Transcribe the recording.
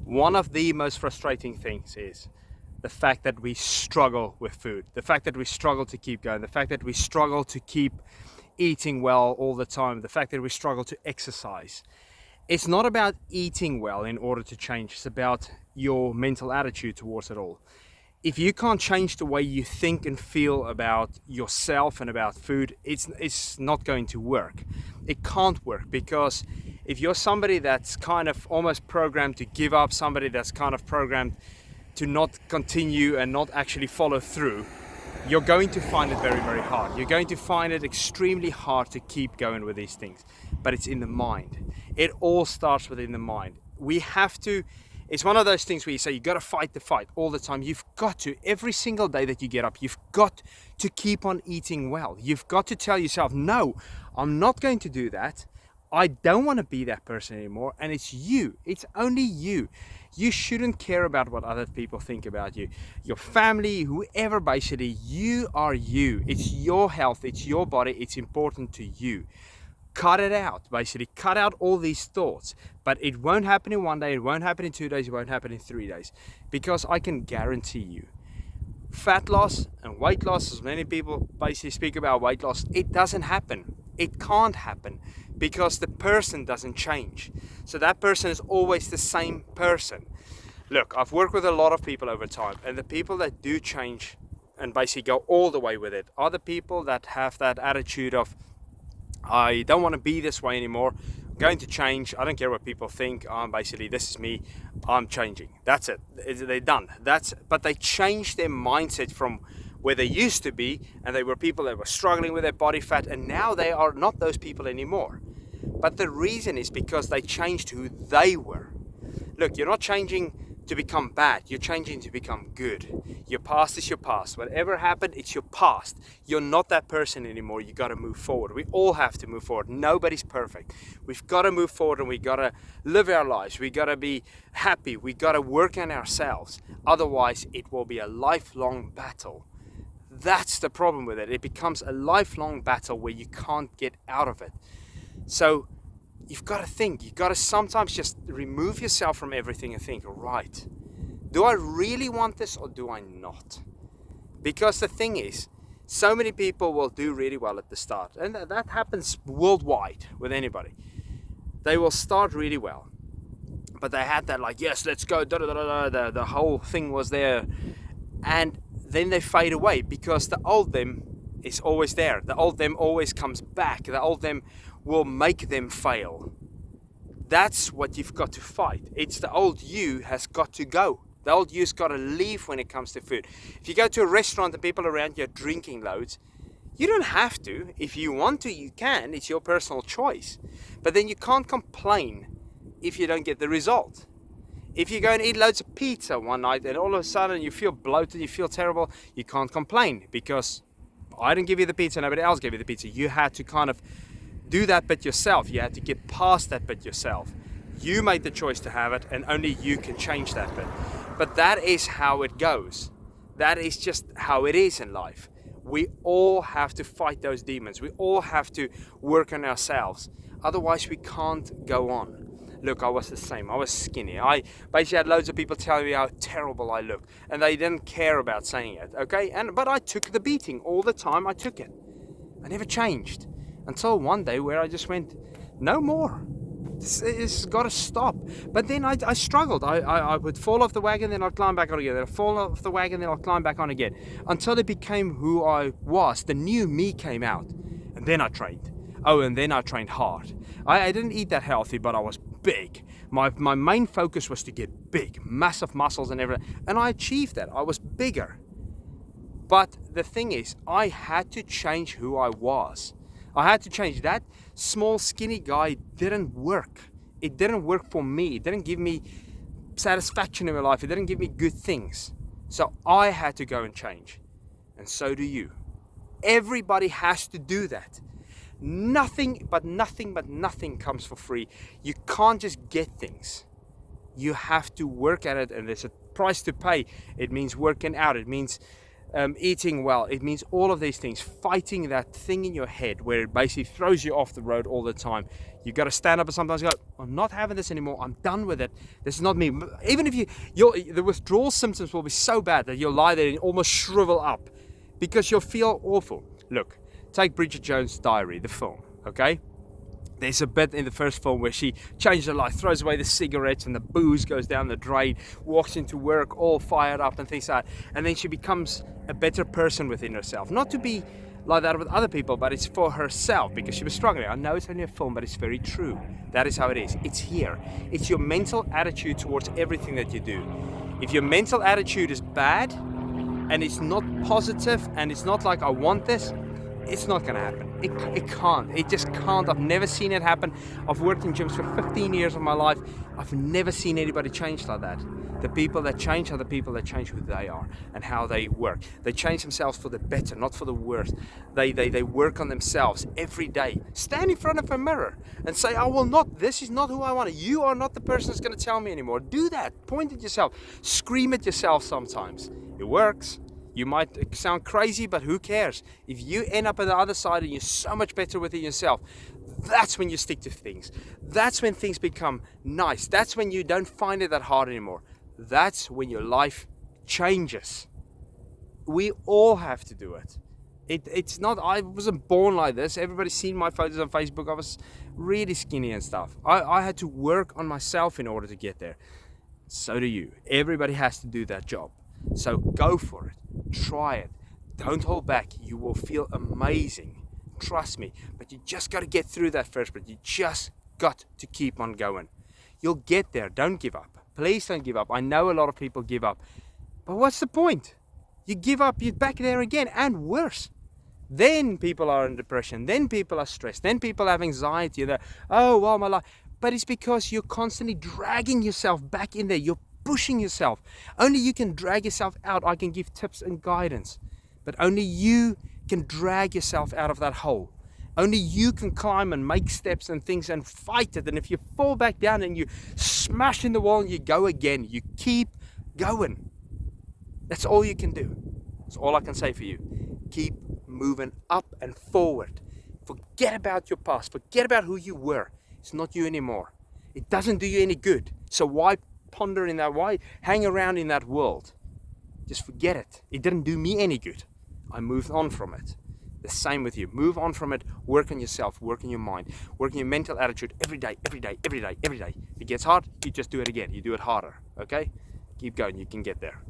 One of the most frustrating things is the fact that we struggle with food, the fact that we struggle to keep going, the fact that we struggle to keep eating well all the time, the fact that we struggle to exercise. It's not about eating well in order to change, it's about your mental attitude towards it all. If you can't change the way you think and feel about yourself and about food, it's not going to work. It can't work, because if you're somebody that's kind of almost programmed to give up, somebody that's kind of programmed to not continue and not actually follow through, you're going to find it very, very hard. You're going to find it extremely hard to keep going with these things. But it's in the mind. It all starts within the mind. We have to, it's one of those things where you say you got to fight the fight all the time. You've got to, every single day that you get up, you've got to keep on eating well. You've got to tell yourself, no, I'm not going to do that. I don't want to be that person anymore. And it's you. It's only you. You shouldn't care about what other people think about you. Your family, whoever, basically, you are you. It's your health. It's your body. It's important to you. Cut it out, basically. Cut out all these thoughts. But it won't happen in 1 day. It won't happen in 2 days. It won't happen in 3 days. Because I can guarantee you, fat loss and weight loss, as many people basically speak about weight loss, it doesn't happen. It can't happen because the person doesn't change. So that person is always the same person. Look, I've worked with a lot of people over time, and the people that do change and basically go all the way with it are the people that have that attitude of, I don't want to be this way anymore. I'm going to change. I don't care what people think. Basically, this is me. I'm changing. That's it. They're done. But they changed their mindset from where they used to be, and they were people that were struggling with their body fat, and now they are not those people anymore. But the reason is because they changed who they were. Look, you're not changing to become bad, you're changing to become good. Your past is your past. Whatever happened, it's your past. You're not that person anymore. You got to move forward. We all have to move forward. Nobody's perfect. We've got to move forward, and we got to live our lives. We got to be happy. We got to work on ourselves. Otherwise, it will be a lifelong battle. That's the problem with it. It becomes a lifelong battle where you can't get out of it. So you've got to think. You've got to sometimes just remove yourself from everything and think, right, do I really want this or do I not? Because the thing is, so many people will do really well at the start. And that happens worldwide with anybody. They will start really well. But they had that like, yes, let's go, the whole thing was there. And then they fade away because the old them is always there. The old them always comes back. The old them will make them fail. That's what you've got to fight. It's the old you has got to go. The old you's got to leave when it comes to food. If you go to a restaurant and people around you are drinking loads, you don't have to. If you want to, you can. It's your personal choice. But then you can't complain if you don't get the result. If you go and eat loads of pizza one night and all of a sudden you feel bloated, you feel terrible, you can't complain because I didn't give you the pizza, nobody else gave you the pizza. You had to kind of do that bit yourself. You had to get past that bit yourself. You made the choice to have it, and only you can change that bit. But that is how it goes. That is just how it is in life. We all have to fight those demons. We all have to work on ourselves. Otherwise, we can't go on. Look, I was the same. I was skinny. I basically had loads of people telling me how terrible I looked, and they didn't care about saying it, okay? But I took the beating all the time. I took it. I never changed until one day where I just went, no more. This has got to stop. But then I struggled. I would fall off the wagon, then I'd climb back on again. Then I'd fall off the wagon, then I'd climb back on again. Until it became who I was. The new me came out. And then I trained. Oh, and then I trained hard. I didn't eat that healthy, but I was big. My main focus was to get big, massive muscles and everything. And I achieved that. I was bigger. But the thing is, I had to change who I was. I had to change. That small, skinny guy didn't work. It didn't work for me. It didn't give me satisfaction in my life. It didn't give me good things. So I had to go and change. And so do you. Everybody has to do that. Nothing comes for free. You can't just get things. You have to work at it, and there's a price to pay. It means working out. It means eating well. It means all of these things, fighting that thing in your head where it basically throws you off the road all the time. You got to stand up and sometimes go, I'm not having this anymore. I'm done with it. This is not me. Even if the withdrawal symptoms will be so bad that you'll lie there and almost shrivel up because you'll feel awful. Look, take Bridget Jones' Diary, the film, okay? There's a bit in the first film where she changes her life, throws away the cigarettes and the booze goes down the drain, walks into work all fired up and things like that. And then she becomes a better person within herself. Not to be like that with other people, but it's for herself because she was struggling. I know it's only a film, but it's very true. That is how it is. It's here. It's your mental attitude towards everything that you do. If your mental attitude is bad and it's not positive and it's not like I want this, it's not going to happen. It can't. It just can't. I've never seen it happen. I've worked in gyms for 15 years of my life. I've never seen anybody change like that. The people that change are the people that change who they are and how they work. They change themselves for the better, not for the worse. They work on themselves every day. Stand in front of a mirror and say, this is not who I want. You are not the person that's going to tell me anymore. Do that. Point at yourself. Scream at yourself sometimes. It works. You might sound crazy, but who cares? If you end up on the other side and you're so much better within yourself, that's when you stick to things. That's when things become nice. That's when you don't find it that hard anymore. That's when your life changes. We all have to do it. It's not, I wasn't born like this. Everybody's seen my photos on Facebook. I was really skinny and stuff. I had to work on myself in order to get there. So do you. Everybody has to do that job. So go for it. Try it. Don't hold back. You will feel amazing. Trust me. But you just got to get through that first bit. You just got to keep on going. You'll get there. Don't give up. Please don't give up. I know a lot of people give up. But what's the point? You give up, you're back there again and worse. Then people are in depression. Then people are stressed. Then people have anxiety. They're, my life. But it's because you're constantly dragging yourself back in there. You're pushing yourself. Only you can drag yourself out. I can give tips and guidance, but only you can drag yourself out of that hole. Only you can climb and make steps and things and fight it. And if you fall back down and you smash in the wall and you go again, you keep going. That's all you can do. That's all I can say for you. Keep moving up and forward. Forget about your past. Forget about who you were. It's not you anymore. It doesn't do you any good. So why ponder in that? Why hang around in that world? Just forget it. It didn't do me any good. I moved on from it. The same with you. Move on from it. Work on yourself. Work on your mind. Work on your mental attitude every day, every day, every day, every day. If it gets hard, you just do it again. You do it harder. Okay? Keep going. You can get there.